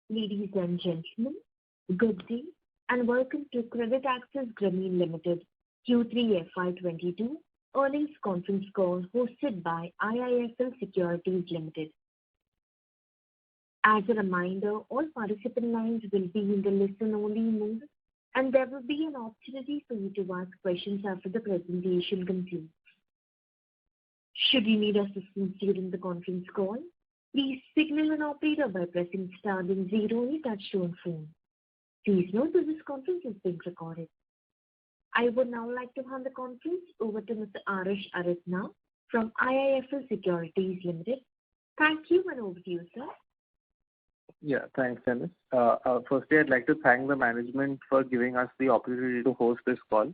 Ladies and gentlemen, good day and welcome to CreditAccess Grameen Ltd Q3 FY22 earnings conference call hosted by IIFL Securities Limited. As a reminder, all participant lines will be in the listen-only mode and there will be an opportunity for you to ask questions after the presentation concludes. Should you need assistance during the conference call, please signal an operator by pressing star then 0 on your touchtone phone. Please note that this conference is being recorded. I would now like to hand the conference over to Mr. Arish Aratna from IIFL Securities Limited. Thank you and over to you, sir. Yeah, thanks, Dennis. Firstly, I'd like to thank the management for giving us the opportunity to host this call.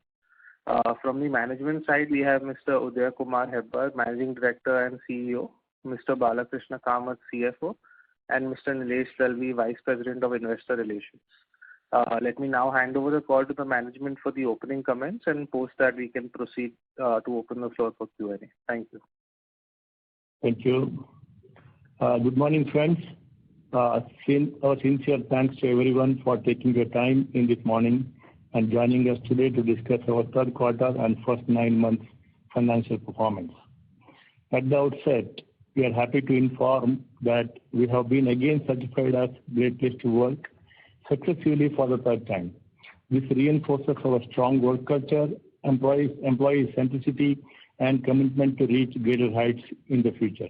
From the management side, we have Mr. Udaya Kumar Hebbar, Managing Director and CEO, Mr. Balakrishna Kamath, CFO, and Mr. Nilesh Dalvi, Vice President of Investor Relations. Let me now hand over the call to the management for the opening comments, and post that we can proceed to open the floor for Q&A. Thank you. Thank you. Good morning, friends. Our sincere thanks to everyone for taking your time in this morning and joining us today to discuss our third quarter and first 9 months financial performance. At the outset, we are happy to inform that we have been again certified as Great Place to Work successfully for the third time. This reinforces our strong work culture, employee centricity, and commitment to reach greater heights in the future.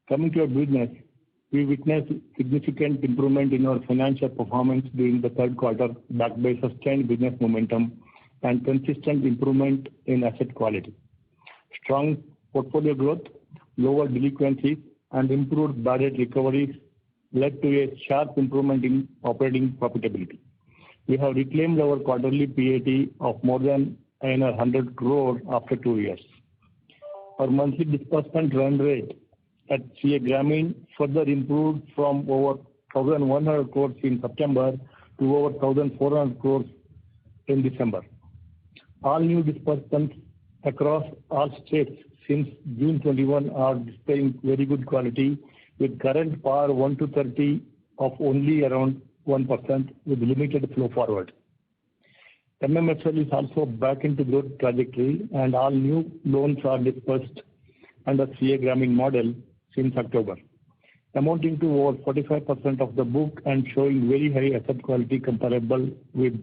Coming to our business, we witnessed significant improvement in our financial performance during the third quarter, backed by sustained business momentum and consistent improvement in asset quality. Strong portfolio growth, lower delinquencies, and improved bad debt recoveries led to a sharp improvement in operating profitability. We have reclaimed our quarterly PAT of more than 100 crore after 2 years. Our monthly disbursement run rate at CA Grameen further improved from over 1,100 crores in September to over 1,400 crores in December. All new disbursements across all states since June 21 are displaying very good quality, with current PAR 1 to 30 of only around 1% with limited flow forward. MMFL is also back into growth trajectory and all new loans are disbursed under CA Grameen model since October, amounting to over 45% of the book and showing very high asset quality comparable with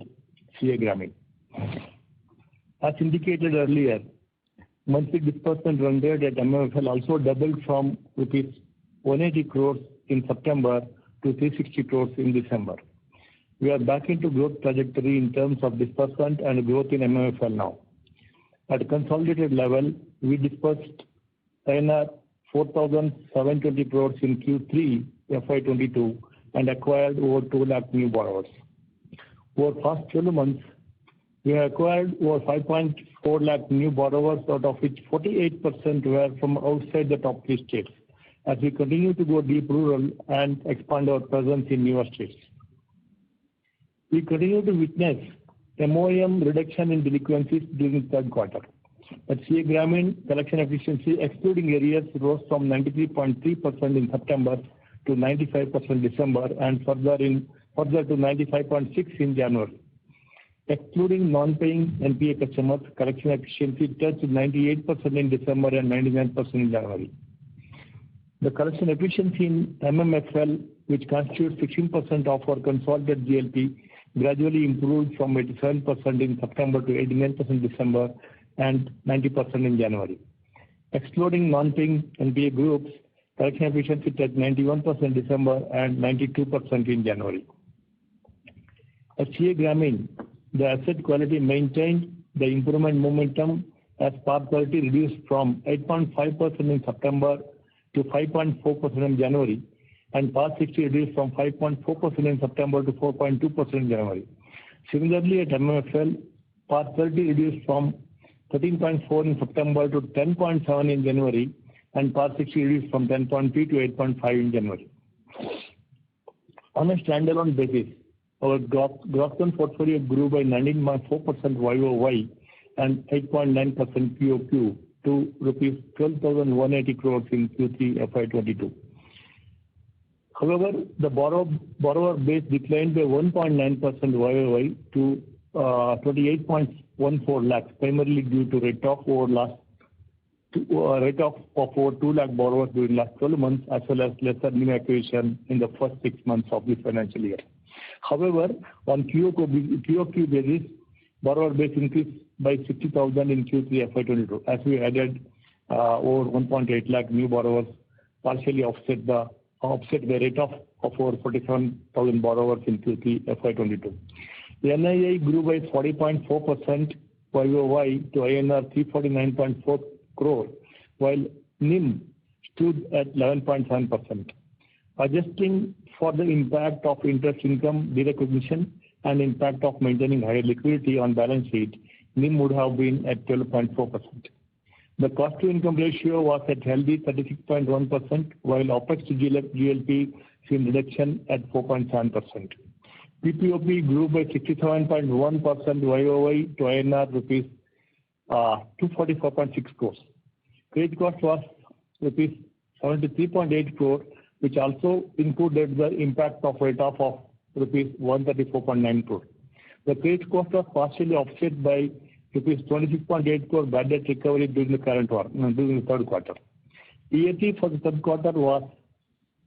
CA Grameen. As indicated earlier, monthly disbursement run rate at MMFL also doubled from rupees 180 crores in September to 360 crores in December. We are back into growth trajectory in terms of disbursement and growth in MMFL now. At a consolidated level, we disbursed 4,720 crores in Q3 FY22 and acquired over 2 lakh new borrowers. Over past 12 months, we have acquired over 5.4 lakh new borrowers, out of which 48% were from outside the top 3 states, as we continue to go deep rural and expand our presence in newer states. We continue to witness MOM reduction in delinquencies during the third quarter. At CA Grameen, collection efficiency excluding arrears rose from 93.3% in September to 95% December and further to 95.6% in January. Excluding non-paying NPA customers, collection efficiency touched 98% in December and 99% in January. The collection efficiency in MMFL, which constitutes 16% of our consolidated GLP, gradually improved from 87% in September to 89% in December and 90% in January. Excluding non-paying NPA groups, collection efficiency touched 91% in December and 92% in January. At CA Grameen, the asset quality maintained the improvement momentum as PAR 30 reduced from 8.5% in September to 5.4% in January, and PAR 60 reduced from 5.4% in September to 4.2% in January. Similarly, at MMFL, PAR 30 reduced from 13.4 in September to 10.7 in January, and PAR 60 reduced from 10.3 to 8.5 in January. On a standalone basis, our gross loan portfolio grew by 19.4% YOY and 8.9% QOQ to rupees 12,180 crores in Q3 FY22. However, the borrower base declined by 1.9% YOY to 28.14 lakhs, primarily due to rate-off of over 2 lakh borrowers during last 12 months, as well as lesser new acquisition in the first 6 months of this financial year. However, on QOQ basis, borrower base increased by 60,000 in Q3 FY22, as we added over 1.8 lakh new borrowers, partially offset the rate-off of over 47,000 borrowers in Q3 FY22. The NII grew by 40.4% YOY to INR 349.4 crore, while NIM stood at 11.7%. Adjusting for the impact of interest income derecognition and impact of maintaining higher liquidity on balance sheet, NIM would have been at 12.4%. The cost-to-income ratio was at healthy 36.1%, while OPEX to GLP seen reduction at 4.7%. PPOP grew by 67.1% YOY to INR rupees 244.6 crores. Credit cost was rupees 73.8 crore, which also included the impact of write-off of rupees 134.9 crore. The credit cost was partially offset by rupees 26.8 crore bad debt recovery during the third quarter. PAT for the third quarter was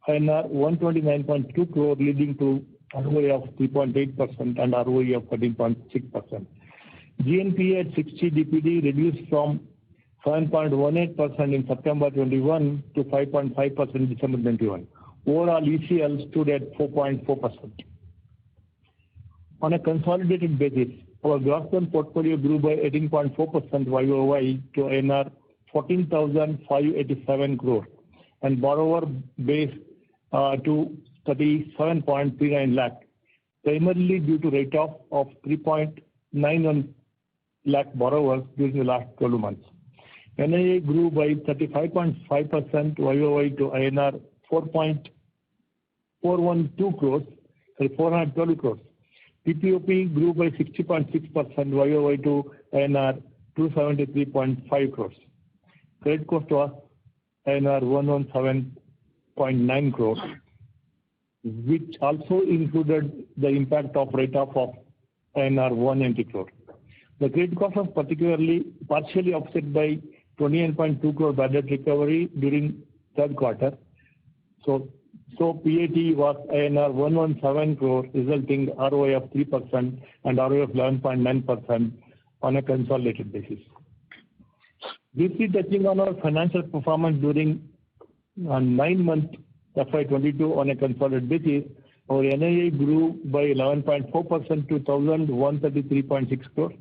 INR 129.2 crore, leading to ROA of 3.8% and ROE of 13.6%. GNPA at 60 DPD reduced from 7.18% in September 21 to 5.5% in December 21. Overall ECL stood at 4.4%. On a consolidated basis, our gross loan portfolio grew by 18.4% YOY to INR 14,587 crore and borrower base to 37.39 lakh, primarily due to rate-off of 3.91 lakh borrowers during the last 12 months. NII grew by 35.5% YOY to INR 412 crores. PPOP grew by 60.6% YOY to INR 273.5 crores. Credit cost was INR 117.9 crores, which also included the impact of write-off of INR 190 crore. The credit cost was partially offset by 28.2 crore bad debt recovery during third quarter. So PAT was INR 117 crore, resulting ROA of 3% and ROA of 11.9% on a consolidated basis. Briefly touching on our financial performance during 9-month FY22 on a consolidated basis, our NII grew by 11.4% to 1,133.6 crore.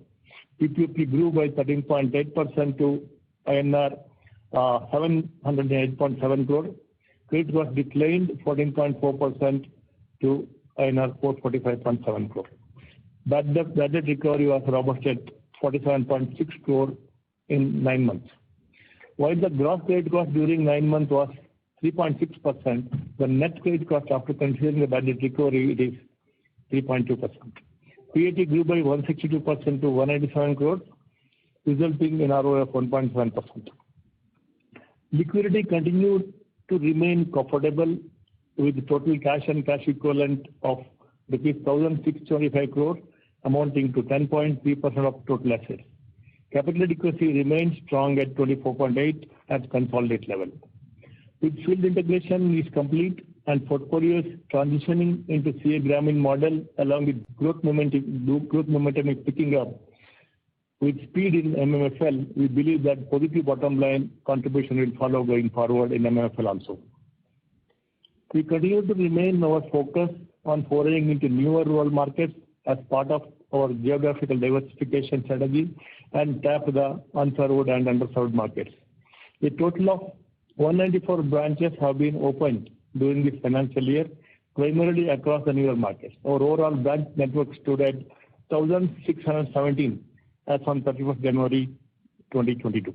PPOP grew by 13.8% to INR 708.7 crore. Credit was declined 14.4% to INR 445.7 crore. Bad debt recovery was robust at 47.6 crore in 9 months. While the gross credit cost during 9 months was 3.6%, the net credit cost after considering the bad debt recovery it is 3.2%. PAT grew by 162% to 187 crore, resulting in ROA of 1.7%. Liquidity continued to remain comfortable with total cash and cash equivalent of rupees 1,625 crore, amounting to 10.3% of total assets. Capital adequacy remains strong at 24.8 at consolidated level. With field integration is complete and portfolios transitioning into CA Grameen model, along with growth momentum is picking up with speed in MMFL, we believe that positive bottom line contribution will follow going forward in MMFL also. We continue to remain our focus on foraying into newer rural markets as part of our geographical diversification strategy and tap the unserved and underserved markets. A total of 194 branches have been opened during this financial year, primarily across the newer markets. Our overall branch network stood at 1,617 as on 31st January 2022.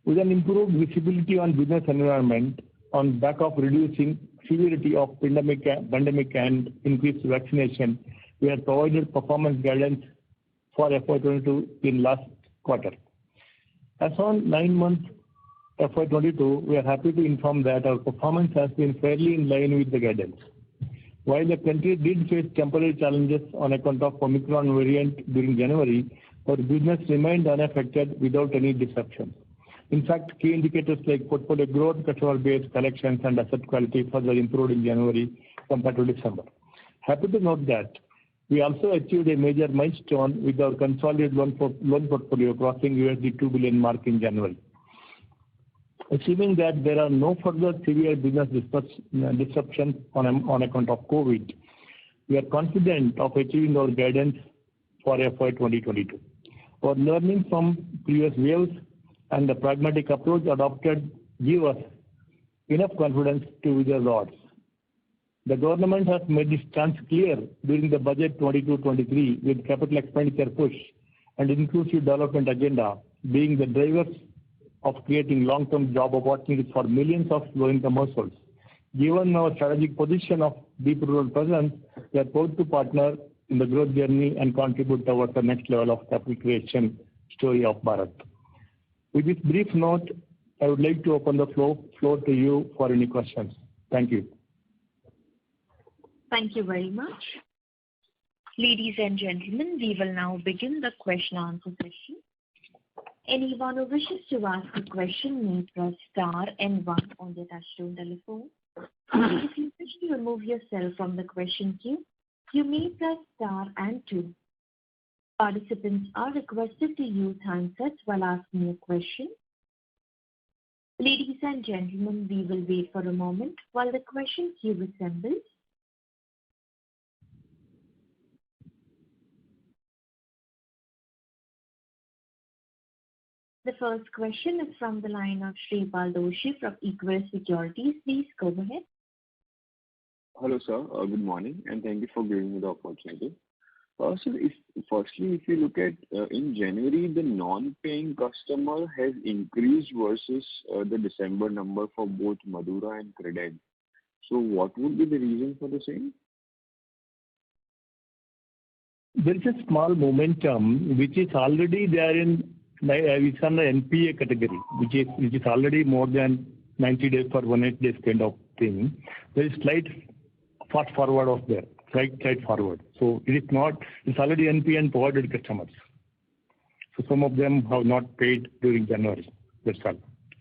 With an improved visibility on business environment on back of reducing severity of pandemic and increased vaccination, we have provided performance guidance for FY22 in last quarter. As on 9 months FY22, we are happy to inform that our performance has been fairly in line with the guidance. While the country did face temporary challenges on account of Omicron variant during January, our business remained unaffected without any disruption. In fact, key indicators like portfolio growth, customer base, collections, and asset quality further improved in January compared to December. Happy to note that we also achieved a major milestone with our consolidated loan portfolio crossing $2 billion mark in January. Assuming that there are no further severe business disruptions on account of COVID, we are confident of achieving our guidance for FY 2022. Our learning from previous waves and the pragmatic approach adopted give us enough confidence to withstand the odds. The government has made its stance clear during the budget 22-23 with capital expenditure push and inclusive development agenda being the drivers of creating long-term job opportunities for millions of low-income households. Given our strategic position of deep rural presence, we are proud to partner in the growth journey and contribute towards the next level of capital creation story of Bharat. With this brief note, I would like to open the floor to you for any questions. Thank you. Thank you very much. Ladies and gentlemen, we will now begin the question and answer session. Anyone who wishes to ask a question may press star and one on their touchtone telephone. If you wish to remove yourself from the question queue, you may press star and two. Participants are requested to use handsets while asking a question. Ladies and gentlemen, we will wait for a moment while the question queue assembles. The first question is from the line of Shripal Doshi from Equirus Securities. Please go ahead. Hello, sir. Good morning, and thank you for giving me the opportunity. So, if you look at in January, the non-paying customer has increased versus the December number for both Madura and Credit. So, what would be the reason for the same? There is a small momentum which is already there it's on the NPA category, which is already more than 90 days or 180 days kind of thing. There is slight fast forward of there, slight forward. So it's already NPA and forwarded customers. So some of them have not paid during January. That's all.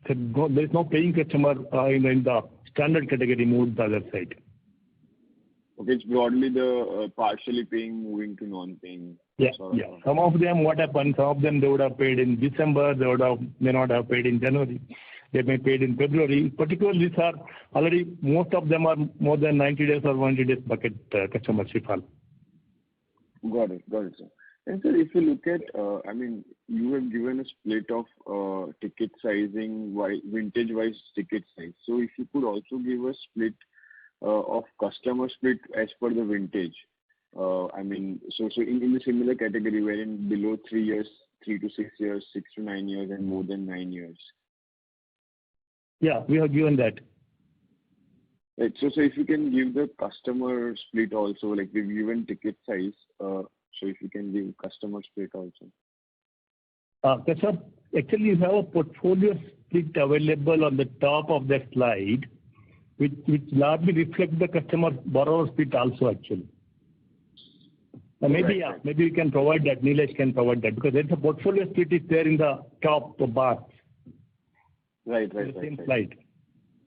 So there is no paying customer in the standard category moved the other side. Okay, it's broadly the partially paying moving to non-paying. Yeah. Some of them, what happened, some of them they would have paid in December, may not have paid in January. They may paid in February. Particularly, these are already, most of them are more than 90 days or 180 days bucket customers. Got it, sir. And sir, if you look at, you have given a split of ticket sizing, vintage-wise ticket size. So if you could also give a split of customer split as per the vintage. So in the similar category wherein below 3 years, 3 to 6 years, 6 to 9 years, and more than 9 years. Yeah, we have given that. Right. So if you can give the customer split also, like we've given ticket size. So if you can give customer split also. Actually, you have a portfolio split available on the top of that slide, which largely reflects the customer borrower split also actually. Maybe you can provide that. Nilesh can provide that because there's a portfolio split is there in the top bar. Right. Same slide.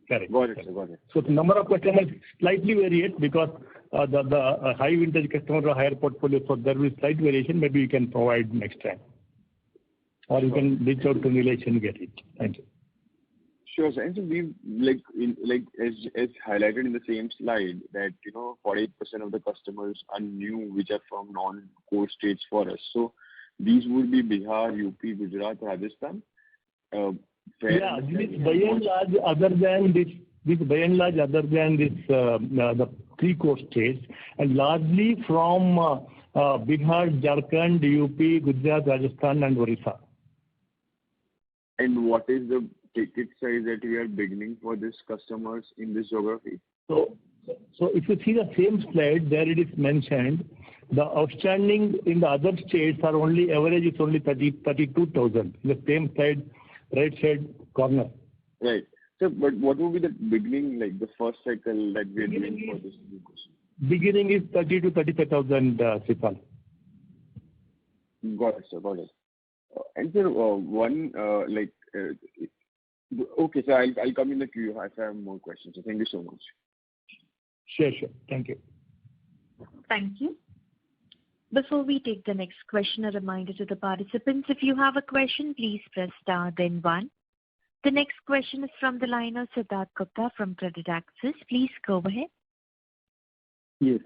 Correct. Got it. So the number of customers slightly varied because the high vintage customers are higher portfolio, so there will be slight variation. Maybe you can provide next time, or you can reach out to Nilesh and get it. Thank you. Sure, sir. And so we've as highlighted in the same slide that 48% of the customers are new, which are from non-core states for us. So these would be Bihar, UP, Gujarat, Rajasthan. This by and large, other than the 3 core states, and largely from Bihar, Jharkhand, UP, Gujarat, Rajasthan, and Orissa. And what is the ticket size that we are beginning for these customers in this geography? So if you see the same slide, there it is mentioned, the outstanding in the other states are only, average is only 32,000. The same slide, right side corner. Right. So, but what will be the beginning, like the first cycle that we are doing for this new question? Beginning is 30 to 35,000 Sipal. Got it, sir. Got it. And sir, okay, so I'll come in the queue if I have more questions. So thank you so much. Sure. Thank you. Thank you. Before we take the next question, a reminder to the participants, if you have a question, please press star then 1. The next question is from the line of Siddharth Gupta from CreditAccess. Please go ahead. Yes.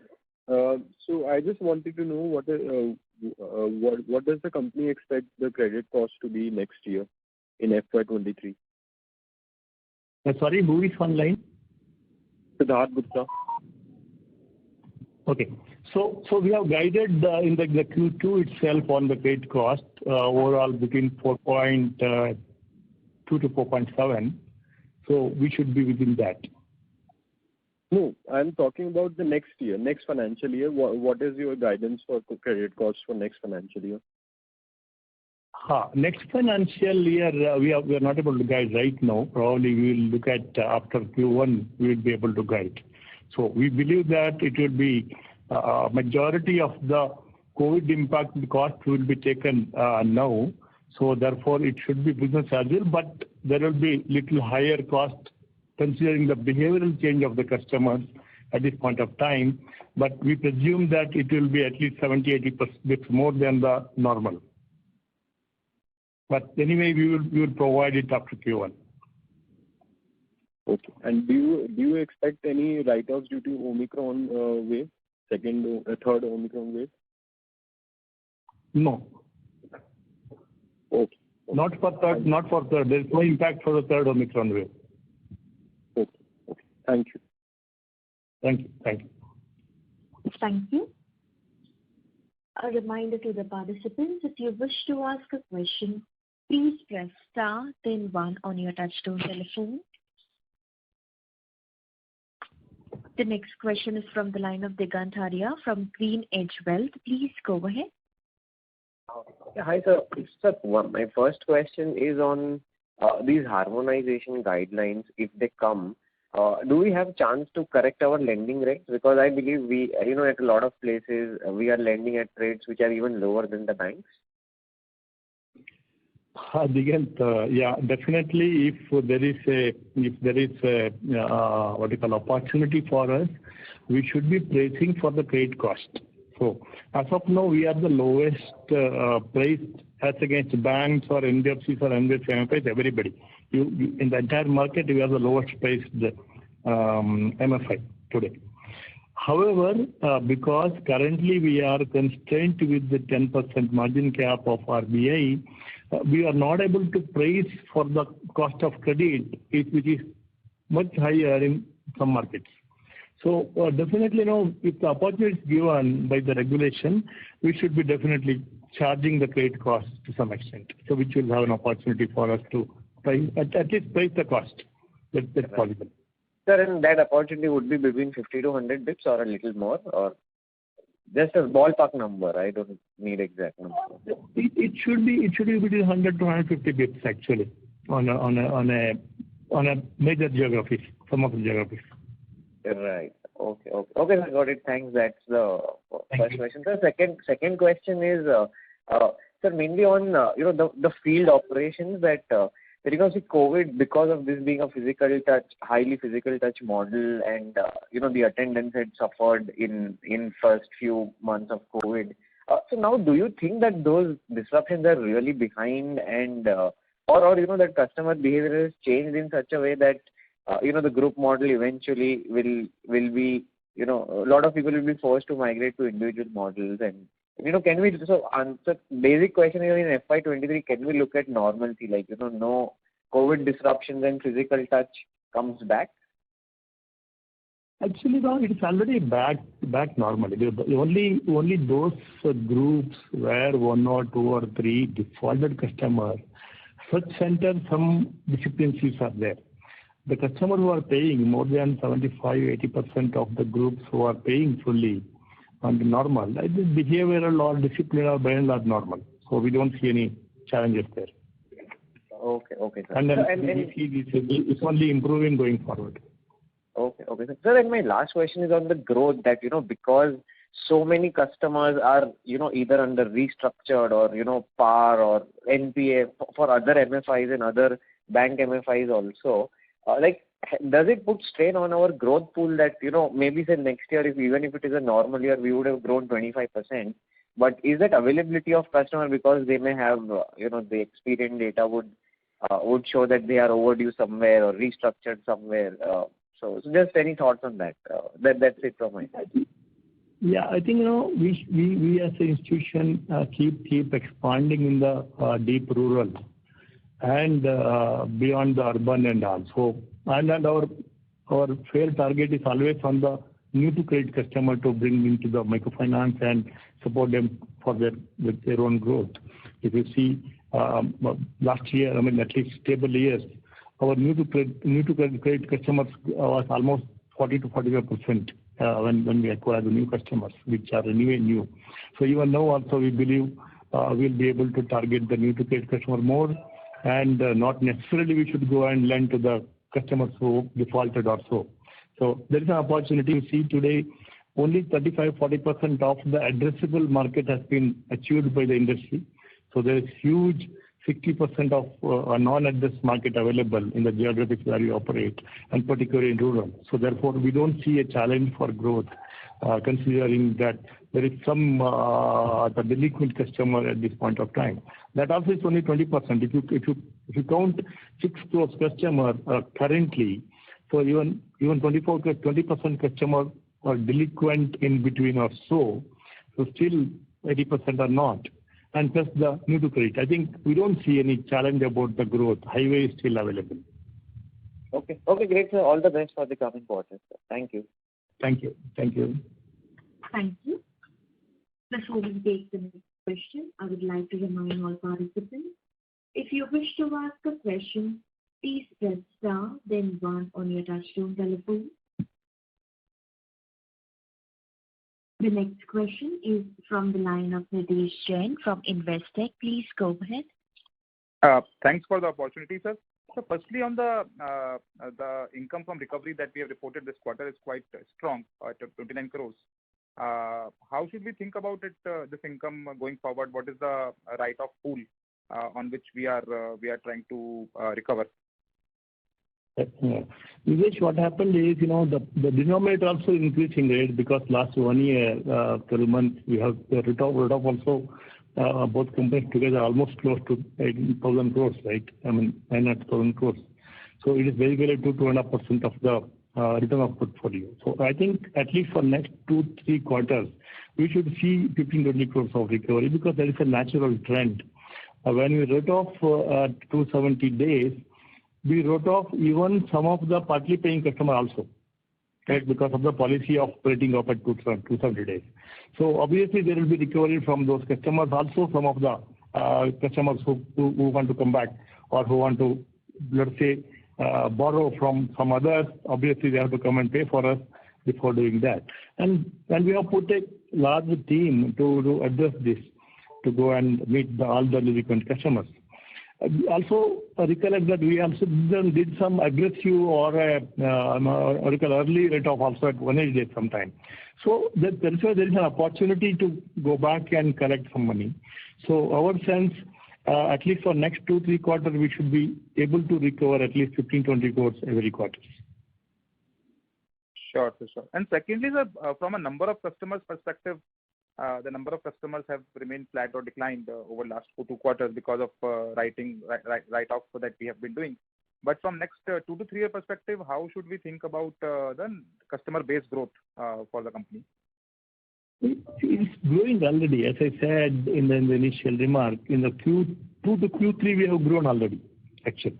So I just wanted to know what does the company expect the credit cost to be next year in FY23? Sorry, who is online? Siddharth Gupta. Okay. So we have guided in the Q2 itself on the credit cost overall between 4.2 to 4.7. So we should be within that. No, I'm talking about the next year, next financial year. What is your guidance for credit costs for next financial year? Next financial year, we are not able to guide right now. Probably we will look at after Q1, we will be able to guide. So we believe that it will be majority of the COVID impact cost will be taken now. So therefore, it should be business as usual, but there will be little higher cost considering the behavioral change of the customers at this point of time. But we presume that it will be at least 70-80% bits more than the normal. But anyway, we will provide it after Q1. Okay. And do you expect any write-offs due to Omicron wave, third Omicron wave? No. Okay. Not for third. There is no impact for the third Omicron wave. Okay. Thank you. Thank you. Thank you. A reminder to the participants, if you wish to ask a question, please press star then 1 on your touchtone telephone. The next question is from the line of Digant Haria from Green Edge Wealth. Please go ahead. Yeah, hi, sir. My first question is on these harmonization guidelines. If they come, do we have chance to correct our lending rates? Because I believe we, at a lot of places, we are lending at rates which are even lower than the banks. Digant, yeah, definitely. If there is a opportunity for us, we should be pricing for the credit cost. So as of now, we are the lowest priced as against banks or NBFCs or MFIs, everybody. In the entire market, we are the lowest priced MFI today. However, because currently we are constrained with the 10% margin cap of RBI, we are not able to price for the cost of credit, which is much higher in some markets. So definitely, if the opportunity is given by the regulation, we should be definitely charging the credit cost to some extent. So which will have an opportunity for us to price, at least price the cost. That's possible. Sir, and that opportunity would be between 50 to 100 bits or a little more, or just a ballpark number. I don't need exact number. It should be between 100 to 150 bits actually on a major geographies, some of the geographies. Right. Okay. I got it. Thanks. That's the first question. The second question is, sir, mainly on the field operations that COVID, because of this being a highly physical touch model, and the attendance had suffered in first few months of COVID. So now, do you think that those disruptions are really behind, and or that customer behavior has changed in such a way that the group model eventually will be, a lot of people will be forced to migrate to individual models, and can we, so answer basic question is, in FY23, can we look at normalcy, like, no COVID disruptions and physical touch comes back? Actually, no, it is already back normally. Only those groups where 1 or 2 or 3 defaulted customers, such centers, some discrepancies are there. The customers who are paying, more than 75-80% of the groups who are paying fully on the normal, the behavioral or discipline are by and large normal. So we don't see any challenges there. Okay. Okay, sir. And then So, we see this, it's only improving going forward. Okay, sir. Sir, and my last question is on the growth that, because so many customers are, either under restructured or, PAR or NPA for other MFIs and other bank MFIs also, does it put strain on our growth pool that, maybe say next year, even if it is a normal year, we would have grown 25%. But is that availability of customer because they may have, the experience data would show that they are overdue somewhere or restructured somewhere. So just any thoughts on that? That's it from my side. Yeah, I think we as an institution keep expanding in the deep rural and beyond the urban and also. And our fair target is always on the new to credit customer to bring into the microfinance and support them with their own growth. If you see last year, at least stable years, our new to credit customers was almost 40 to 45% when we acquire the new customers, which are anyway new. So even now also we believe we'll be able to target the new to credit customer more, and not necessarily we should go and lend to the customers who defaulted or so. So there is an opportunity. You see today only 35-40% of the addressable market has been achieved by the industry. So there is huge 60% of a non-addressed market available in the geographies where we operate, and particularly in rural. So therefore, we don't see a challenge for growth, considering that there is some the delinquent customer at this point of time. That also is only 20%. If you count 6 crore customer currently, so even 20% customer are delinquent in between or so still 80% are not. And plus the new to credit. I think we don't see any challenge about the growth. Highway is still available. Okay, great, sir. All the best for the coming quarters, sir. Thank you. Thank you. Thank you. Before we take the next question, I would like to remind all participants, if you wish to ask a question, please press star then 1 on your touchtone telephone. The next question is from the line of Nidhesh Jain from Investec. Please go ahead. Thanks for the opportunity, sir. So firstly, on the income from recovery that we have reported this quarter is quite strong at 29 crores. How should we think about it, this income going forward? What is the write-off pool on which we are trying to recover? Nilesh, what happened is, the denominator also increasing rate because last 1 year, 12 months, we have the write-off also, both companies together almost close to 18,000 crores, right? 9,000 crores. So it is very, very 2.5% of the return of portfolio. So I think at least for next 2-3 quarters, we should see 15-20 crores of recovery because there is a natural trend. When we wrote off 270 days, we wrote off even some of the partly paying customer also, right? Because of the policy of operating up at 270 days. So obviously there will be recovery from those customers, also some of the customers who want to come back or who want to, let's say, borrow from some others. Obviously they have to come and pay for us before doing that. And we have put a large team to address this, to go and meet all the delinquent customers. Also recollect that we also did some aggressive or early rate-off also at 180 days sometime. So there is an opportunity to go back and collect some money. So our sense, at least for next 2-3 quarters, we should be able to recover at least 15-20 crores every quarter. Sure. And secondly, sir, from a number of customers perspective, the number of customers have remained flat or declined over last 2 quarters because of write-off that we have been doing. But from next 2 to 3 year perspective, how should we think about the customer base growth for the company? It's growing already. As I said in the initial remark, in the Q2 to Q3 we have grown already, actually.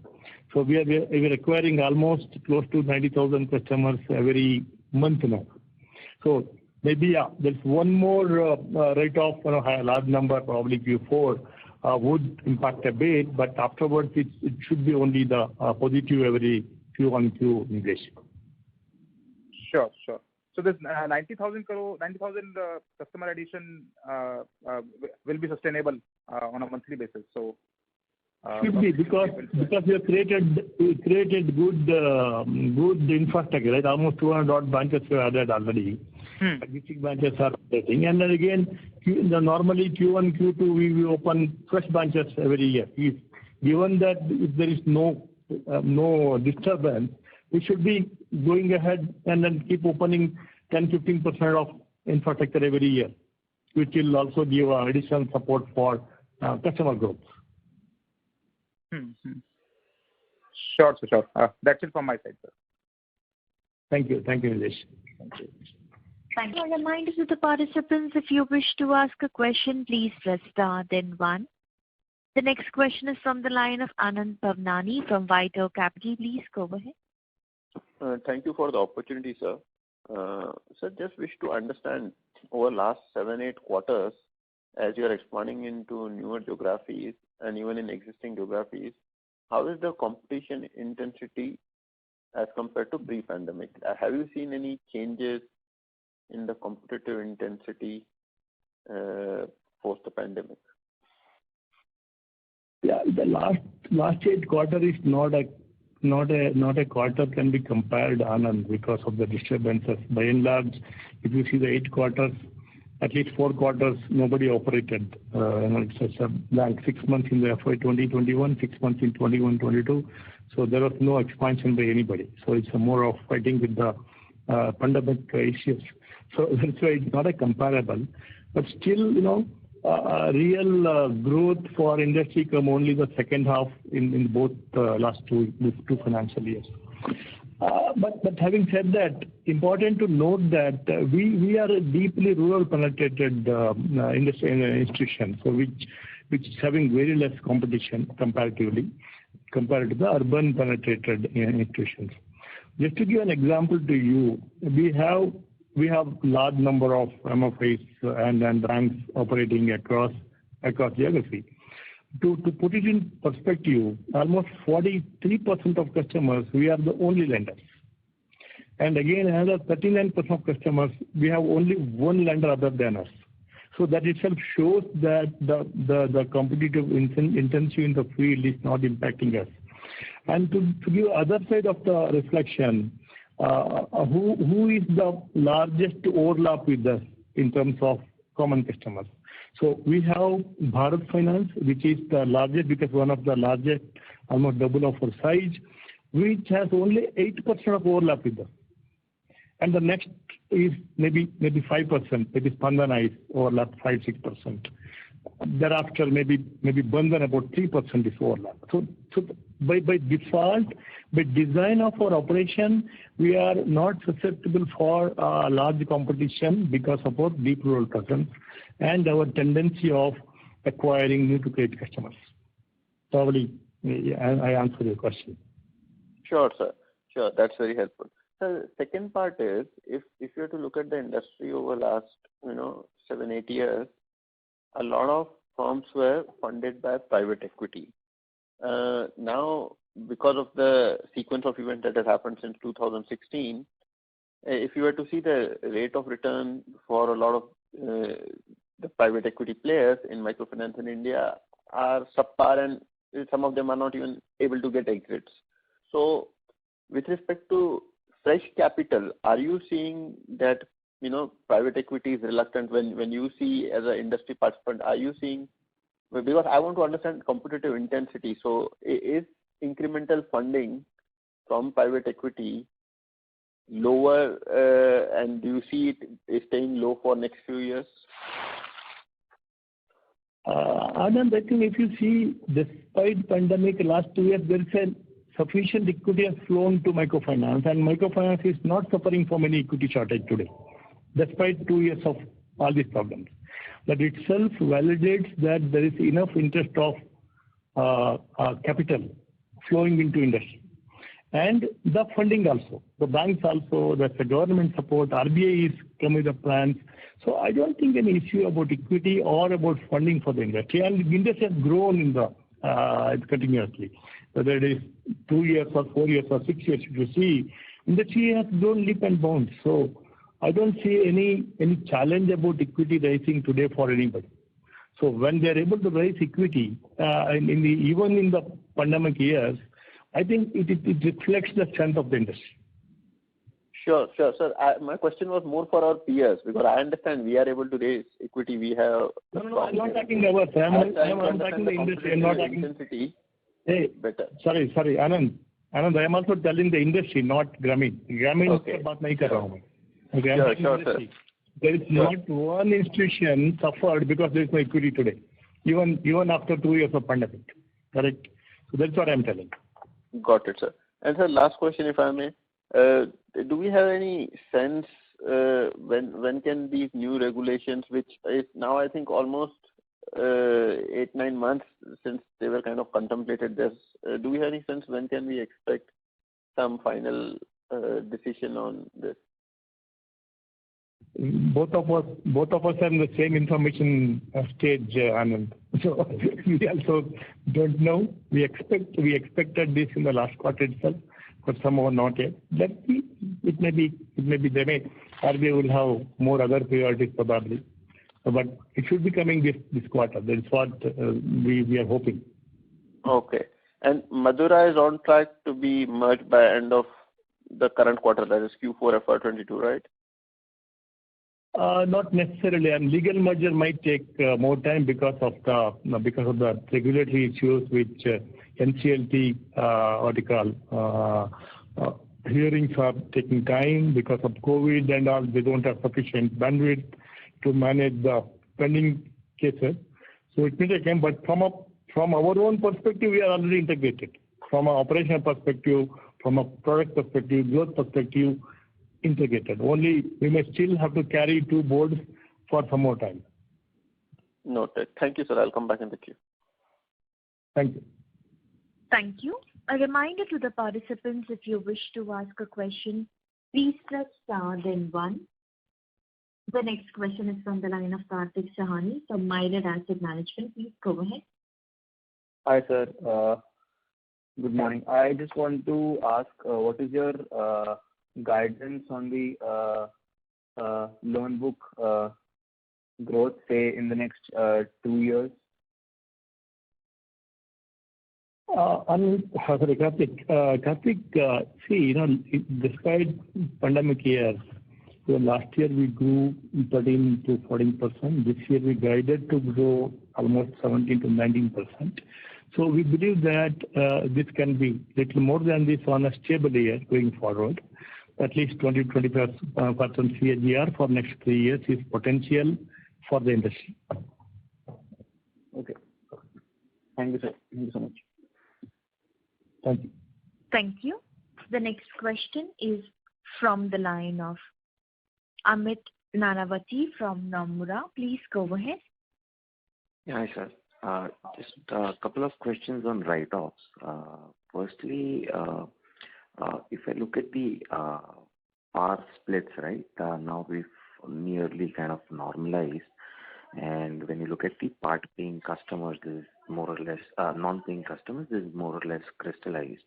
So we are acquiring almost close to 90,000 customers every month now. So maybe there's one more write-off for a large number, probably Q4, would impact a bit, but afterwards it should be only the positive every Q1 English. Sure. So this 90,000 customer addition will be sustainable on a monthly basis. So Should be, because we have created good infrastructure, right? Almost 200 odd branches we added already. District branches are operating, and then again, normally Q1, Q2 we open fresh branches every year. Given that if there is no disturbance, we should be going ahead and then keep opening 10-15% of infrastructure every year, which will also give additional support for customer growth. Sure. That's it from my side, sir. Thank you, Nilesh. Thank you. A reminder to the participants, if you wish to ask a question, please press star then 1. The next question is from the line of Anand Pavnani from Vital Capital. Please go ahead. Thank you for the opportunity, sir. Sir, just wish to understand over last 7-8 quarters, as you are expanding into newer geographies and even in existing geographies, how is the competition intensity as compared to pre-pandemic? Have you seen any changes in the competitive intensity post the pandemic? Yeah, the last 8 quarter is not a quarter can be compared, Anand, because of the disturbances. By and large, if you see the 8 quarters, at least 4 quarters, nobody operated. It's just a blank 6 months in the FY2021, 6 months in 21-22. So there was no expansion by anybody. So it's more of fighting with the pandemic issues. So that's why it's not a comparable. But still, real growth for industry come only the second half in both last two financial years. But having said that, important to note that we are a deeply rural penetrated institution, so which is having very less competition comparatively compared to the urban penetrated institutions. Just to give an example to you, we have large number of MFIs and banks operating across geography. To put it in perspective, almost 43% of customers, we are the only lenders. And again, another 39% of customers, we have only one lender other than us. So that itself shows that the competitive intensity in the field is not impacting us. And to give other side of the reflection, who is the largest overlap with us in terms of common customers? So we have Bharat Finance, which is the largest, because one of the largest, almost double of our size, which has only 8% of overlap with us. And the next is maybe 5%, maybe Spandana is overlap 5-6%. Thereafter, maybe Bandhan about 3% is overlap. So by default, by design of our operation, we are not susceptible for large competition because of our deep rural presence and our tendency of acquiring new to credit customers. Probably I answered your question. Sure, sir. Sure, that's very helpful. So second part is, if you have to look at the industry over last 7-8 years, a lot of firms were funded by private equity. Now, because of the sequence of events that has happened since 2016, if you were to see the rate of return for a lot of the private equity players in microfinance in India are subpar, and some of them are not even able to get exits. So with respect to fresh capital, are you seeing that private equity is reluctant when you see as an industry participant? Are you seeing, because I want to understand competitive intensity. So is incremental funding from private equity lower, and do you see it staying low for next few years? Anand, I think if you see, despite pandemic last 2 years, there is a sufficient equity has flown to microfinance, and microfinance is not suffering from any equity shortage today, despite 2 years of all these problems. That itself validates that there is enough interest of capital flowing into industry. And the funding also, the banks also, the government support, RBI is coming with the plans. So I don't think any issue about equity or about funding for the industry. And the industry has grown in the continuously. Whether it is 2 years or 4 years or 6 years, if you see, industry has grown leap and bounds. So I don't see any challenge about equity raising today for anybody. So when they are able to raise equity, even in the pandemic years, I think it reflects the strength of the industry. Sure, sir. My question was more for our peers, because I understand we are able to raise equity. We have. No, I'm not talking about. I'm talking the industry. I'm not talking intensity. Hey, better. Sorry, Anand, I am also telling the industry, not Grameen. Grameen Okay. बात नहीं कर रहा हूँ मैं. Okay, Sure, sir. There is not one institution suffered because there is no equity today, even after 2 years of pandemic. Correct? So that's what I'm telling. Got it, sir. And sir, last question, if I may. Do we have any sense when can these new regulations, which is now I think almost 8-9 months since they were kind of contemplated this, do we have any sense when can we expect some final decision on this? Both of us are in the same information stage, Anand. So we also don't know. We expected this in the last quarter itself, but somehow not yet. Let's see. It may be RBI will have more other priorities probably, but it should be coming this quarter. That is what we are hoping. Okay. And Madura is on track to be merged by end of the current quarter, that is Q4 FY22, right? Not necessarily, and legal merger might take more time because of the regulatory issues which NCLT hearings are taking time because of COVID and all. They don't have sufficient bandwidth to manage the pending cases, so it may take time. But from our own perspective, we are already integrated. From an operational perspective, from a product perspective, growth perspective, integrated. Only we may still have to carry 2 boards for some more time. Noted. Thank you, sir. I'll come back in the queue. Thank you. Thank you. A reminder to the participants, if you wish to ask a question, please press star then 1. The next question is from the line of Karthik Sahani from Myriad Asset Management. Please go ahead. Hi, sir. Good morning. I just want to ask, what is your guidance on the loan book growth, say, in the next 2 years? Karthik, see, despite pandemic years, so last year we grew 13 to 14%. This year we guided to grow almost 17 to 19%. So we believe that this can be little more than this on a stable year going forward. At least 20-25% CAGR for next 3 years is potential for the industry. Okay. Thank you, sir. Thank you so much. Thank you. Thank you. The next question is from the line of Amit Nanavati from Nomura. Please go ahead. Yeah, hi, sir. Just a couple of questions on write-offs. Firstly, if I look at the PAR splits, right, now we've nearly kind of normalized. And when you look at the part-paying customers, this is more or less, non-paying customers, this is more or less crystallized.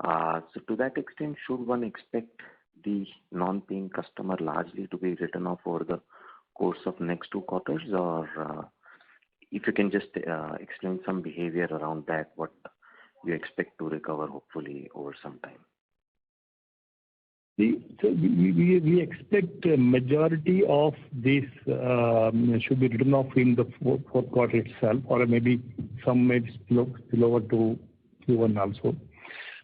So to that extent, should one expect the non-paying customer largely to be written off over the course of next 2 quarters? Or if you can just explain some behavior around that, what you expect to recover hopefully over some time. So we expect a majority of this should be written off in the fourth quarter itself, or maybe some may spill over to Q1 also.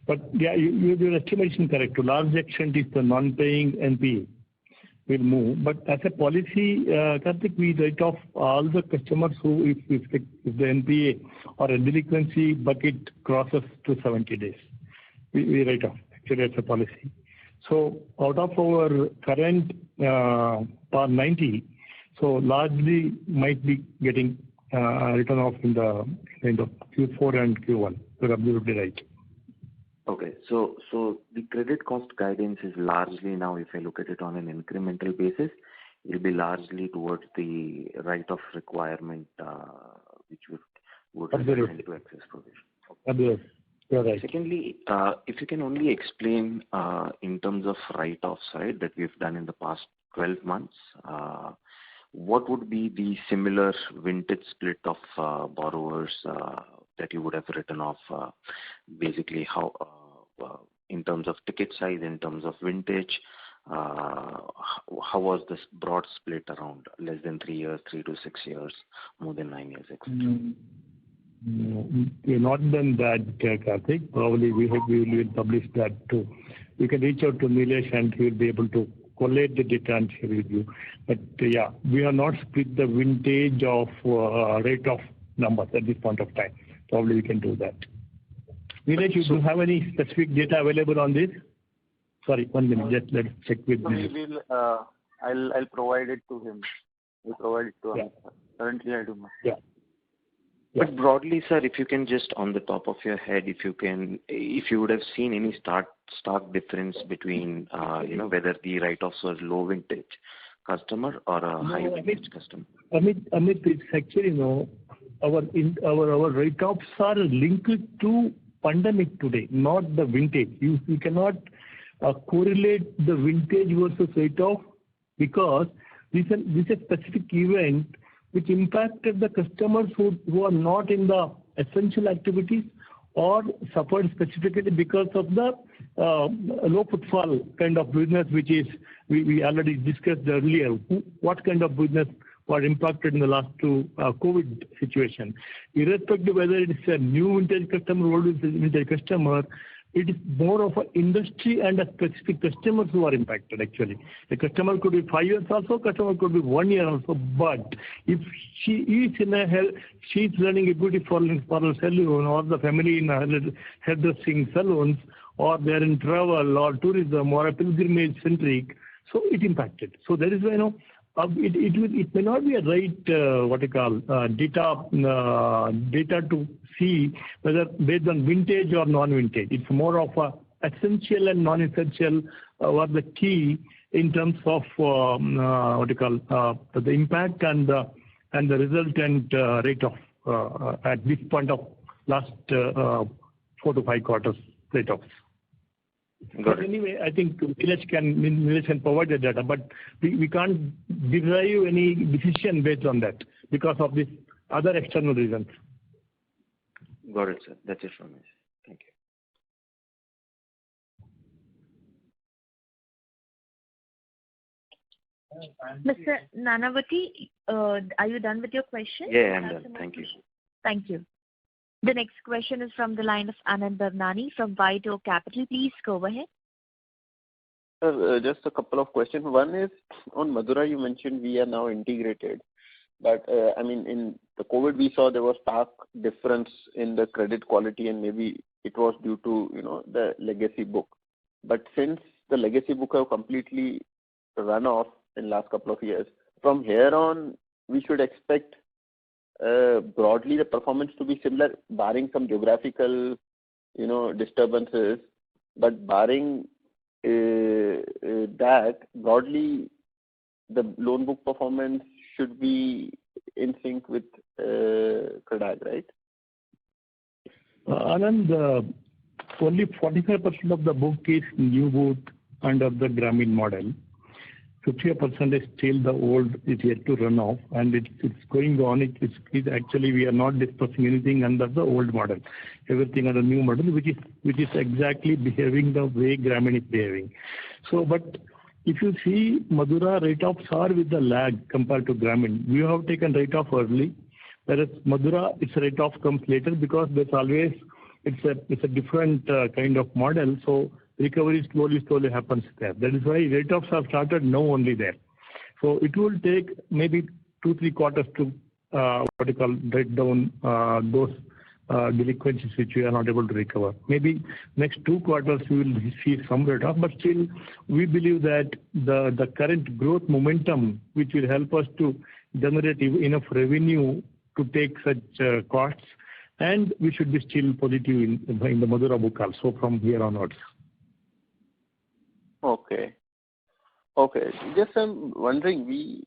But yeah, your estimation correct. To large extent, is the non-paying NPA will move. But as a policy, Karthik, we write off all the customers who, if the NPA or a delinquency bucket crosses to 70 days, we write off. Actually, as a policy. So out of our current PAR 90, so largely might be getting written off in the end of Q4 and Q1. You're absolutely right. Okay, so the credit cost guidance is largely now, if I look at it on an incremental basis, it will be largely towards the write-off requirement, which would result into excess provision. Absolutely. You're right. Secondly, if you can only explain in terms of write-offs, right, that we've done in the past 12 months, what would be the similar vintage split of borrowers that you would have written off? Basically, how in terms of ticket size, in terms of vintage, how was this broad split around less than 3 years, 3 to 6 years, more than 9 years, etc.? We've not done that, Karthik. Probably we will publish that too. You can reach out to Nilesh and he will be able to collate the data and share with you. But yeah, we are not split the vintage of rate of numbers at this point of time. Probably we can do that. Nilesh, you do have any specific data available on this? Sorry, 1 minute. Just let's check with Nilesh. I'll provide it to him. We'll provide it to him. Yeah. Currently, I do not. Yeah. But broadly, sir, if you can just on the top of your head, if you would have seen any stark difference between, whether the write-offs was low vintage customer or a high vintage customer. Amit, it's actually, our write-offs are linked to pandemic today, not the vintage. You cannot correlate the vintage versus write-off because this is a specific event which impacted the customers who are not in the essential activities or suffered specifically because of the low footfall kind of business, which is we already discussed earlier. What kind of business were impacted in the last two COVID situation. Irrespective whether it is a new vintage customer or old vintage customer, it is more of an industry and a specific customers who are impacted actually. The customer could be 5 years also, customer could be 1 year also, but if she is she is running a beauty parlor salon or the family in hairdressing salons or they are in travel or tourism or a pilgrimage centric, so it impacted. So there is it may not be a right data to see whether based on vintage or non-vintage. It's more of a essential and non-essential were the key in terms of the impact and the resultant rate of at this point of last 4 to 5 quarters rate-offs. But anyway, I think Nilesh can provide the data, but we can't derive any decision based on that because of these other external reasons. Got it, sir. That's it from me. Thank you. Mr. Nanavati, are you done with your question? Yeah, I'm done. Thank you. Thank you. The next question is from the line of Anand Bhavnani from White Oak Capital. Please go ahead. Just a couple of questions. One is on Madura, you mentioned we are now integrated. But in the COVID, we saw there was stark difference in the credit quality and maybe it was due to, the legacy book. But since the legacy book have completely run off in last couple of years, from here on, we should expect broadly the performance to be similar, barring some geographical, disturbances. But barring that, broadly, the loan book performance should be in sync with CredAg, right? Anand, only 45% of the book is new book under the Grameen model. 50% is still the old is yet to run off, and it's going on. It's actually we are not discussing anything under the old model. Everything under new model, which is exactly behaving the way Grameen is behaving. So, but if you see Madura write-offs are with the lag compared to Grameen. We have taken write-off early, whereas Madura its write-off comes later because there's always it's a different kind of model. So recovery slowly happens there. That is why write-offs have started now only there. So it will take maybe 2-3 quarters to write down those delinquencies which we are not able to recover. Maybe next 2 quarters we will see some write-off, but still we believe that the current growth momentum which will help us to generate enough revenue to take such costs, and we should be still positive in the Madura book also from here onwards. Okay. Just I'm wondering, we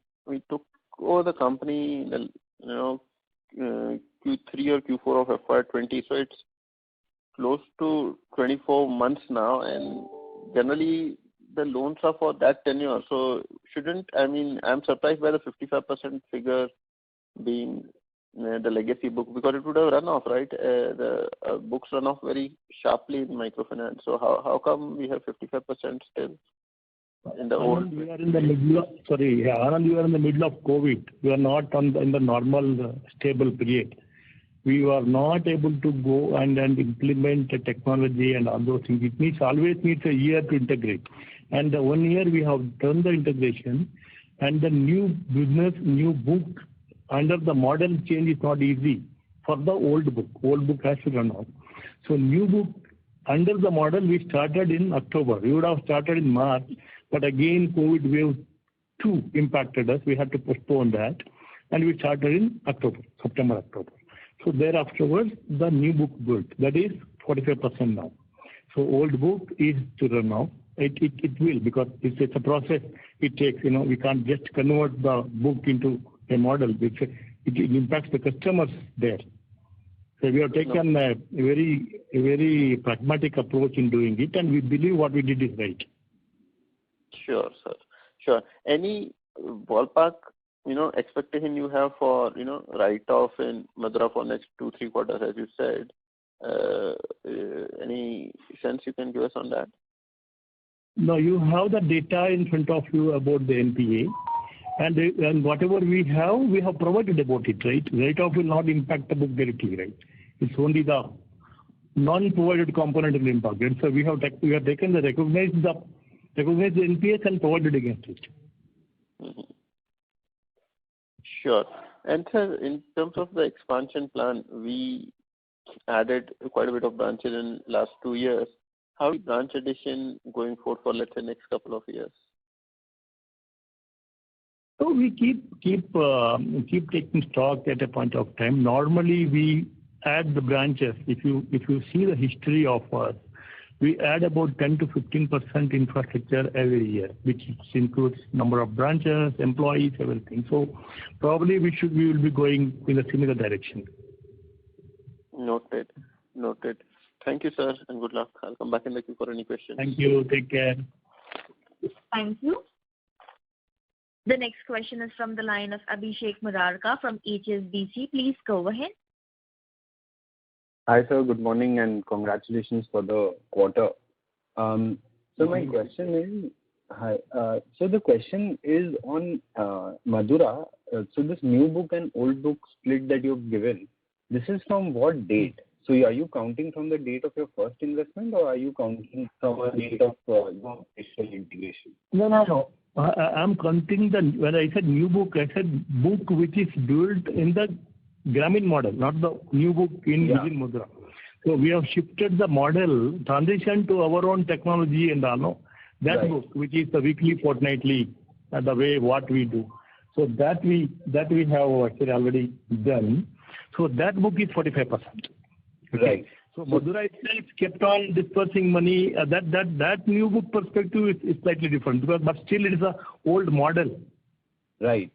took over the company in the Q3 or Q4 of FY20, so it's close to 24 months now, and generally the loans are for that tenure. So I'm surprised by the 55% figure being the legacy book, because it would have run off, right? The books run off very sharply in microfinance. So how come we have 55% still in the old? Anand, we are in the middle of, Anand, we are in the middle of COVID. We are not in the normal stable period. We were not able to go and implement the technology and all those things. It always needs a year to integrate. And the 1 year we have done the integration, and the new business, new book under the model change is not easy for the old book. Old book has to run out. So new book under the model we started in October. We would have started in March, but again COVID wave 2 impacted us. We had to postpone that, and we started in September, October. So thereafter, the new book built. That is 45% now. So old book is to run now. It will, because it's a process. It takes, we can't just convert the book into a model. It impacts the customers there. So we have taken a very pragmatic approach in doing it, and we believe what we did is right. Sure, sir. Sure. Any ballpark expectation you have for, write-off in Madura for next 2-3 quarters, as you said? Any sense you can give us on that? No, you have the data in front of you about the NPA, and whatever we have provided about it, right? Write-off will not impact the book directly, right? It's only the non-provided component will impact it. So we have taken the recognized the NPAs and provided against it. Mm-hmm. Sure. And sir, in terms of the expansion plan, we added quite a bit of branches in last 2 years. How is branch addition going forward for, let's say, next couple of years? So we keep taking stock at a point of time. Normally we add the branches. If you see the history of us, we add about 10 to 15% infrastructure every year, which includes number of branches, employees, everything. So probably we will be going in a similar direction. Noted. Thank you, sir, and good luck. I'll come back in the queue for any questions. Thank you. Take care. Thank you. The next question is from the line of Abhishek Murarka from HSBC. Please go ahead. Hi, sir. Good morning and congratulations for the quarter. So my question is, so the question is on Madura. So this new book and old book split that you've given, this is from what date? So are you counting from the date of your first investment, or are you counting from a date of initial integration? No. I'm counting when I said new book, I said book which is built in the Grameen model, not the new book within Madura. So we have shifted the model, transition to our own technology and all. That right. Book, which is the weekly, fortnightly, the way what we do. So that we have actually already done. So that book is 45%. Right. So Madura itself kept on dispersing money. That new book perspective is slightly different, but still it is a old model. Right.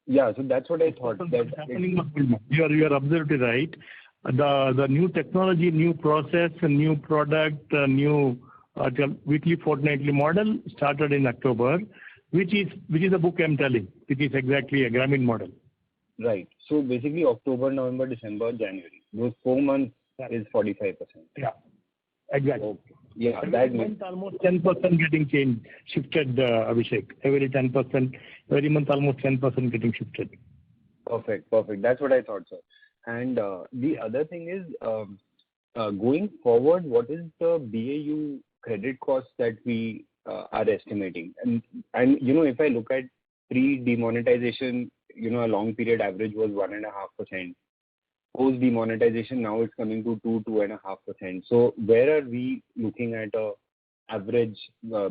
Yeah, so that's what I thought. You are absolutely right. The new technology, new process, new product, new weekly, fortnightly model started in October, which is the book I'm telling. It is exactly a Grameen model. Right. So basically October, November, December, January. Those 4 months is 45%. Yeah, exactly. Okay. Yeah, every month almost 10% getting changed, shifted, Abhishek. Every month almost 10% getting shifted. Perfect. That's what I thought, sir. And the other thing is, going forward, what is the BAU credit cost that we are estimating? And if I look at pre-demonetization, a long period average was 1.5%. Post demonetization, now it's coming to 2.5%. So where are we looking at a average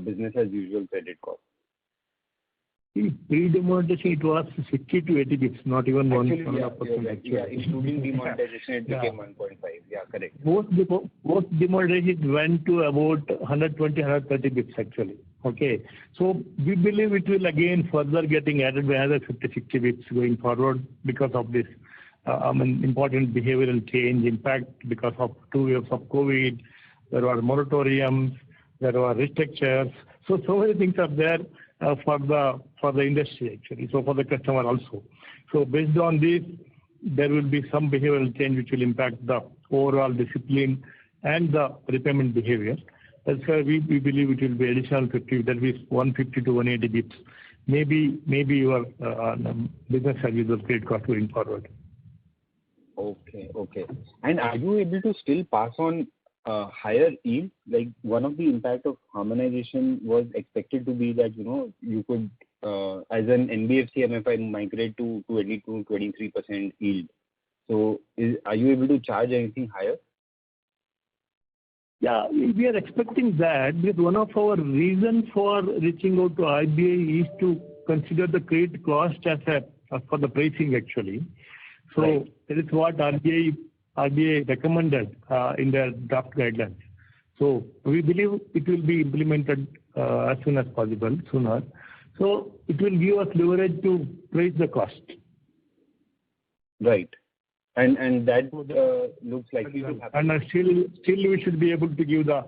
business as usual credit cost? Pre-demonetization it was 60 to 80 bits, not even 1.5%. Yeah, including demonetization it became 1.5. Yeah, correct. Post demonetization it went to about 120, 130 bits actually. Okay, so we believe it will again further getting added by another 50, 60 bits going forward because of this. Important behavioral change impact because of 2 years of COVID. There were moratoriums, there were restrictions. So many things are there for the industry actually. So for the customer also. So based on this, there will be some behavioral change which will impact the overall discipline and the repayment behavior. That's why we believe it will be additional 50, that is 150 to 180 bits. Maybe your business as usual credit cost going forward. Okay. And are you able to still pass on higher yield? Like one of the impact of harmonization was expected to be that you could as an NBFC MFI migrate to 22-23% yield. So are you able to charge anything higher? Yeah, we are expecting that, because one of our reasons for reaching out to RBI is to consider the credit cost as for the pricing actually. So right. That is what RBI recommended in their draft guidelines. So we believe it will be implemented as soon as possible, sooner. So it will give us leverage to raise the cost. Right. And that looks likely to happen. And still we should be able to give the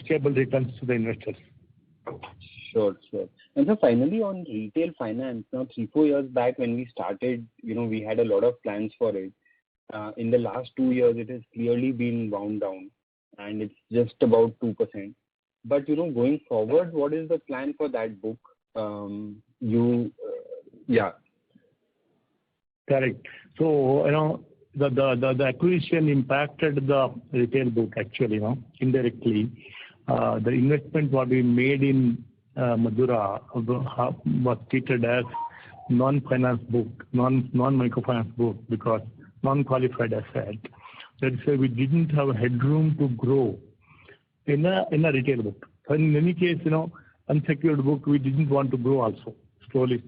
stable returns to the investors. Sure. And so finally on retail finance, now 3-4 years back when we started, we had a lot of plans for it. In the last 2 years, it has clearly been wound down, and it's just about 2%. But going forward, what is the plan for that book? Yeah. Correct. So, the acquisition impacted the retail book actually, indirectly. The investment what we made in Madura was treated as non-finance book, non-microfinance book, because non-qualified asset. That's why we didn't have headroom to grow in a retail book. So in any case, unsecured book, we didn't want to grow also. Slowly.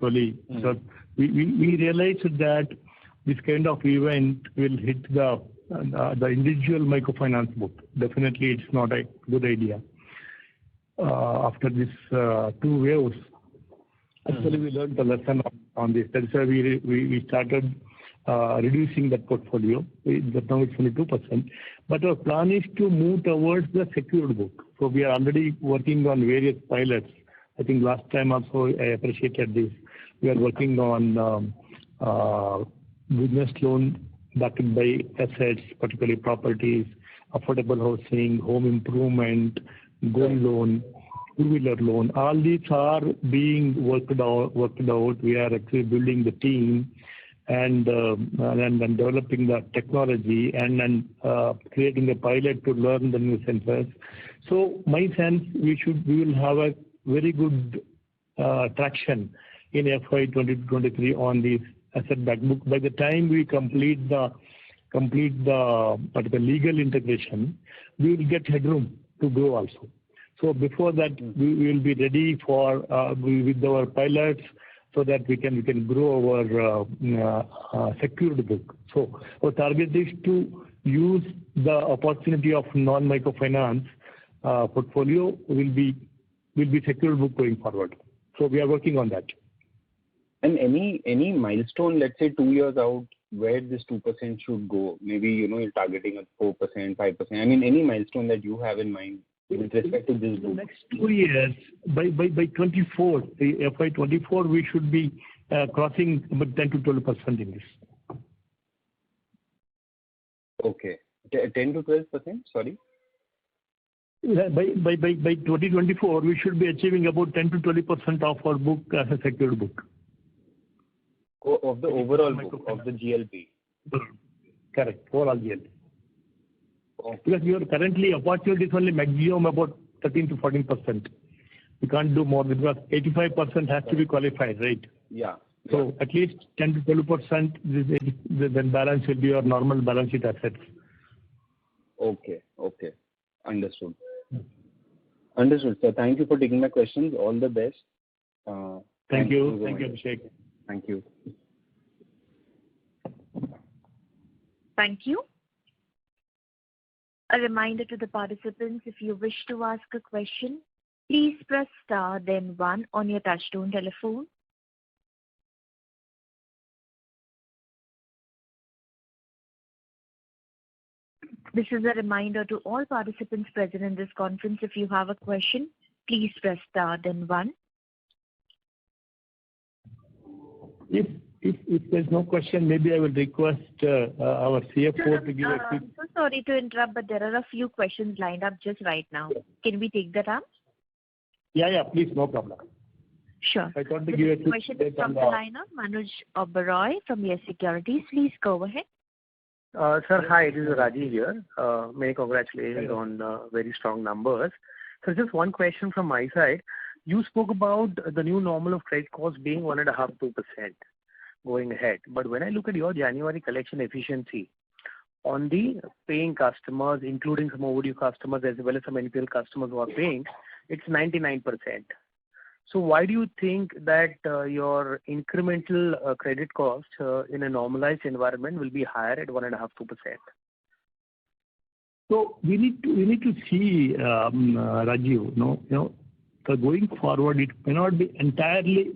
So we realized that this kind of event will hit the individual microfinance book. Definitely, it's not a good idea. After this 2 waves, actually we learned the lesson on this. That's why we started reducing that portfolio. Now it's only 2%. But our plan is to move towards the secured book. So we are already working on various pilots. I think last time also I appreciated this. We are working on business loan backed by assets, particularly properties, affordable housing, home improvement, gold loan, two-wheeler loan. All these are being worked out. We are actually building the team and developing the technology and creating a pilot to learn the new centers. So my sense, we will have a very good traction in FY 2023 on this asset back book. By the time we complete the legal integration, we will get headroom to grow also. So before that, we will be ready with our pilots so that we can grow our secured book. So our target is to use the opportunity of non-microfinance portfolio will be secured book going forward. So we are working on that. And any milestone, let's say 2 years out, where this 2% should go? Maybe you're targeting at 4%, 5%. I mean, any milestone that you have in mind with respect to this book? Next 2 years, by 24, the FY24, we should be crossing about 10 to 12% in this. Okay, 10 to 12%. Sorry. By 2024, we should be achieving about 10 to 20% of our book as a secured book. Of the overall book, of the GLP. Correct, overall GLP. Okay. Because your currently opportunity is only maximum about 13 to 14%. We can't do more because 85% has to be qualified, right? Yeah. So at least 10 to 12%, then balance will be your normal balance sheet assets. Okay. Understood. Sir, thank you for taking my questions. All the best. Thank you. Thank you, Abhishek. Thank you. Thank you. A reminder to the participants, if you wish to ask a question, please press star then 1 on your touchtone telephone. This is a reminder to all participants present in this conference. If you have a question, please press star then 1. If there's no question, maybe I will request our CFO to give a quick. I'm so sorry to interrupt, but there are a few questions lined up just right now. Can we take that up? Yeah, please, no problem. Sure. I thought to The give a next quick question is from the line of Manoj Oberoi from Yes Securities. Please go ahead. Sir, hi, this is Rajiv here. Many congratulations on very strong numbers. So just one question from my side. You spoke about the new normal of credit cost being 1.5-2% going ahead. But when I look at your January collection efficiency on the paying customers, including some overdue customers as well as some NPL customers who are paying, it's 99%. So why do you think that your incremental credit cost in a normalized environment will be higher at 1.5-2%? So we need to see, Rajiv, so going forward, it may not be entirely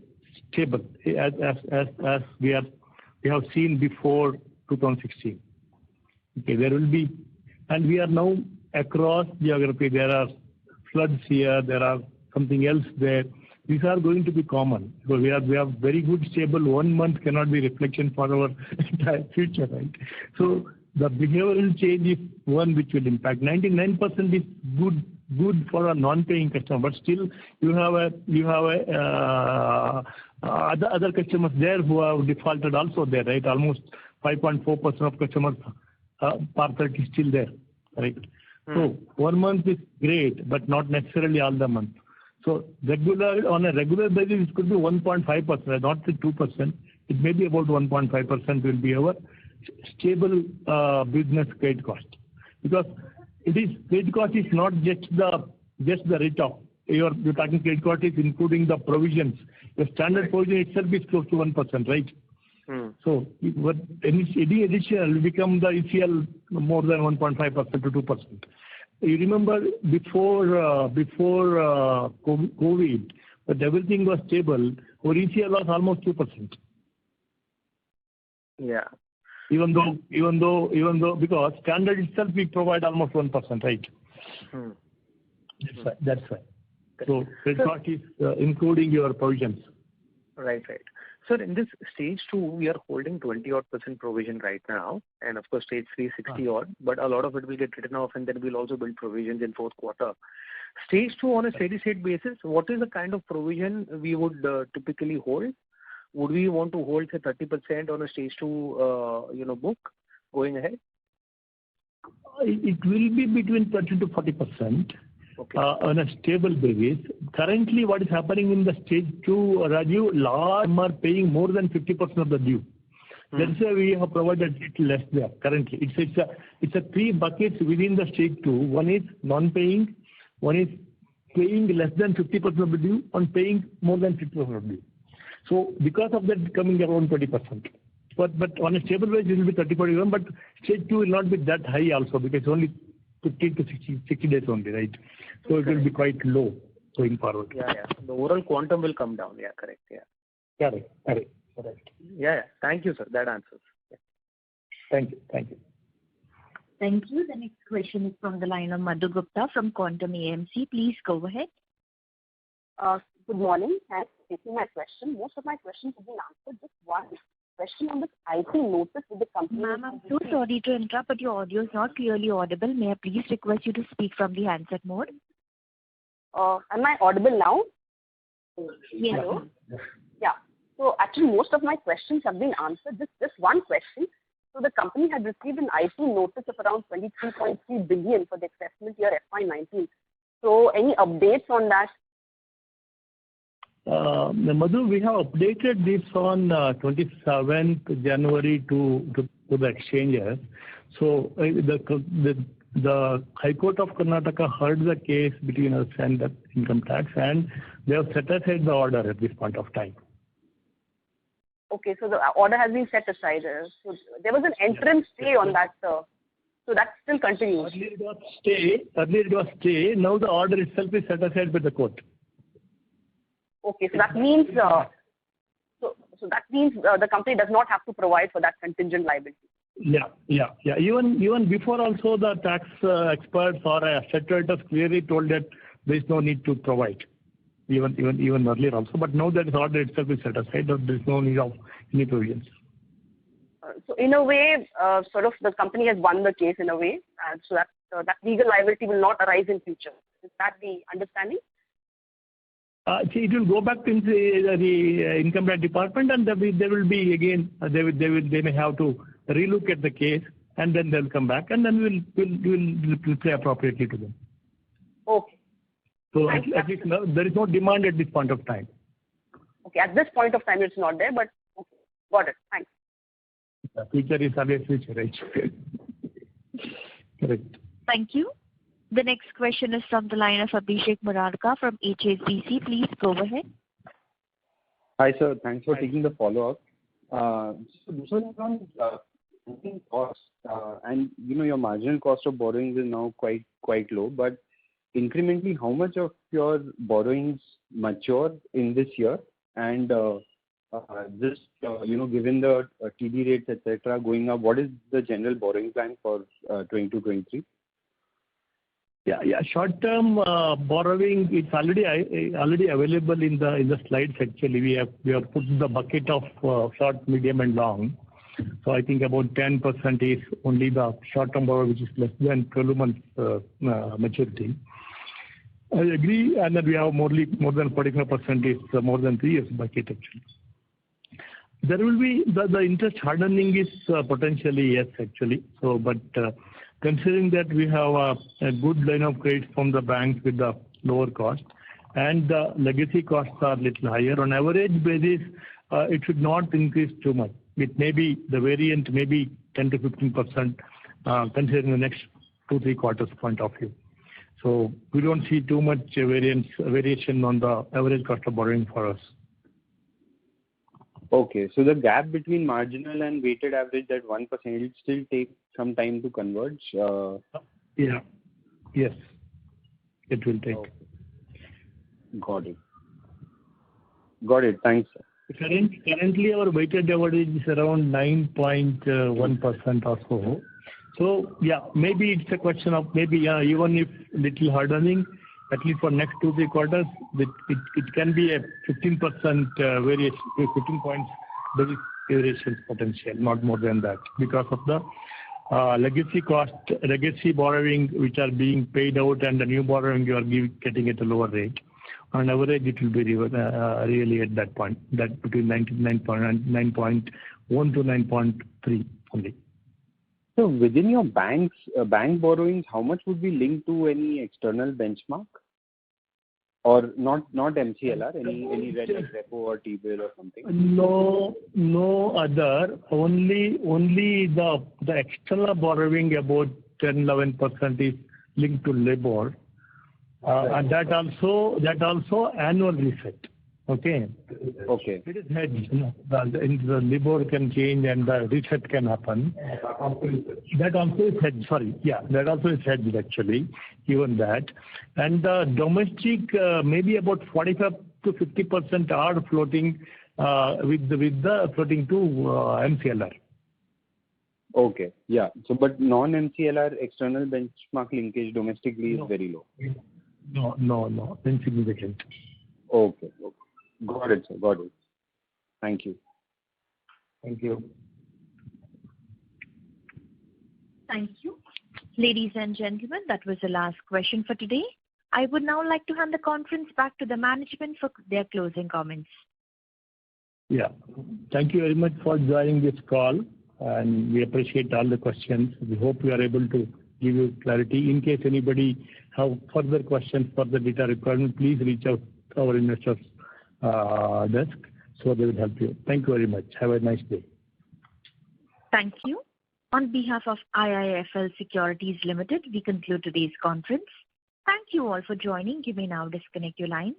stable as we have seen before 2016. Okay, there will be, and we are now across geography. There are floods here. There are something else there. These are going to be common. So we have very good stable. 1 month cannot be reflection for our entire future, right? So the behavioral change is one which will impact. 99% is good for a non-paying customer, but still you have other customers there who have defaulted also there, right? Almost 5.4% of customers part is still there, right? So 1 month is great, but not necessarily all the month. So on a regular basis, it could be 1.5%, not the 2%. It may be about 1.5% will be our stable business credit cost, because credit cost is not just the rate of you're talking credit cost is including the provisions. The standard provision itself is close to 1%, right? So any additional will become the ECL more than 1.5% to 2%. You remember before COVID, but everything was stable. Our ECL was almost 2%. Yeah. Even though because standard itself we provide almost 1%, right? That's why. So credit cost is including your provisions. Right. Sir, in this stage 2, we are holding 20-odd% provision right now, and of course stage 3 60-odd, but a lot of it will get written off, and then we'll also build provisions in fourth quarter. Stage 2 on a steady state basis, what is the kind of provision we would typically hold? Would we want to hold say 30% on a stage 2 book going ahead? It will be between 30 to 40%. Okay. On a stable basis. Currently, what is happening in the stage 2, Raju, large are paying more than 50% of the due. That's why we have provided it less there currently. It's a 3 buckets within the stage 2. One is non-paying, one is paying less than 50% of the due, and paying more than 50% of the due. So because of that, it's coming around 20%. But on a stable basis, it will be 30-41. But stage 2 will not be that high also, because it's only 50 to 60 days only, right? So it will be quite low going forward. Yeah. The overall quantum will come down. Yeah, correct. Yeah. Correct. Yeah. Thank you, sir. That answers. Yeah. Thank you. Thank you. The next question is from the line of Madhu Gupta from Quantum AMC. Please go ahead. Good morning. Thanks for taking my question. Most of my questions have been answered. Just one question on this IP notice with the company. Ma'am, I'm so sorry to interrupt, but your audio is not clearly audible. May I please request you to speak from the handset mode? Am I audible now? Yes. Hello? Yeah. So actually, most of my questions have been answered. Just one question. So the company had received an IP notice of around 23.3 billion for the assessment year FY19. So any updates on that? Madhu, we have updated this on 27th January to the exchanges. So the High Court of Karnataka heard the case between us and the income tax, and they have set aside the order at this point of time. Okay, so the order has been set aside. So there was an interim stay on that. So that still continues. Earlier it was stay. Now the order itself is set aside by the court. Okay, so that means the company does not have to provide for that contingent liability. Yeah. Even before also the tax experts or statutory clearly told that there is no need to provide, even earlier also. But now that the order itself is set aside, there is no need of any provisions. So in a way, sort of the company has won the case in a way, so that legal liability will not arise in future. Is that the understanding? See, it will go back to the income tax department, and there will be again. They may have to relook at the case, and then they'll come back, and then we'll reply appropriately to them. Okay. So at least there is no demand at this point of time. Okay, at this point of time it's not there, but okay, got it. Thanks. The future is always future, right? Correct. Thank you. The next question is from the line of Abhishek Murarka from HSBC. Please go ahead. Hi, sir. Thanks for taking the follow-up. So this one is on borrowing cost, and your marginal cost of borrowings is now quite low. But incrementally, how much of your borrowings mature in this year? And just given the TD rates, etc., going up, what is the general borrowing plan for 22-23? Yeah. Short-term borrowing, it's already available in the slides. Actually, we have put the bucket of short, medium, and long. So I think about 10% is only the short-term borrow, which is less than 12 months maturity. I agree, and then we have more than 45% is more than 3 years bucket actually. There will be the interest hardening is potentially yes actually. So, but considering that we have a good line of credit from the banks with the lower cost, and the legacy costs are little higher. On average basis, it should not increase too much. It may be the variant maybe 10 to 15%, considering the next 2-3 quarters point of view. So we don't see too much variation on the average cost of borrowing for us. Okay, so the gap between marginal and weighted average, that 1%, will still take some time to converge? Yeah. Yes. It will take. Okay. Got it. Thanks, sir. Currently, our weighted average is around 9.1% or so. So, yeah, maybe it's a question of even if little hardening, at least for next 2-3 quarters, it can be a 15% variation, 15 points variation potential, not more than that, because of the legacy borrowing which are being paid out, and the new borrowing you are getting at a lower rate. On average, it will be really at that point, that between 9.1 to 9.3 only. So within your bank borrowings, how much would be linked to any external benchmark? Or not MCLR, any repo or T-bill or something? No other. Only the external borrowing about 10-11% is linked to LIBOR. And that also annual reset. Okay. It is hedged. The LIBOR can change and the reset can happen. That also is hedged. Sorry. Yeah, that also is hedged actually, even that. And the domestic maybe about 45 to 50% are floating with the floating to MCLR. Okay. Yeah. So, but non-MCLR external benchmark linkage domestically is very low. No. Insignificant. Okay. Got it, sir. Got it. Thank you. Thank you. Thank you. Ladies and gentlemen, that was the last question for today. I would now like to hand the conference back to the management for their closing comments. Yeah. Thank you very much for joining this call, and we appreciate all the questions. We hope we are able to give you clarity. In case anybody have further questions, further data requirement, please reach out to our investors desk, so they will help you. Thank you very much. Have a nice day. Thank you. On behalf of IIFL Securities Limited, we conclude today's conference. Thank you all for joining. You may now disconnect your lines.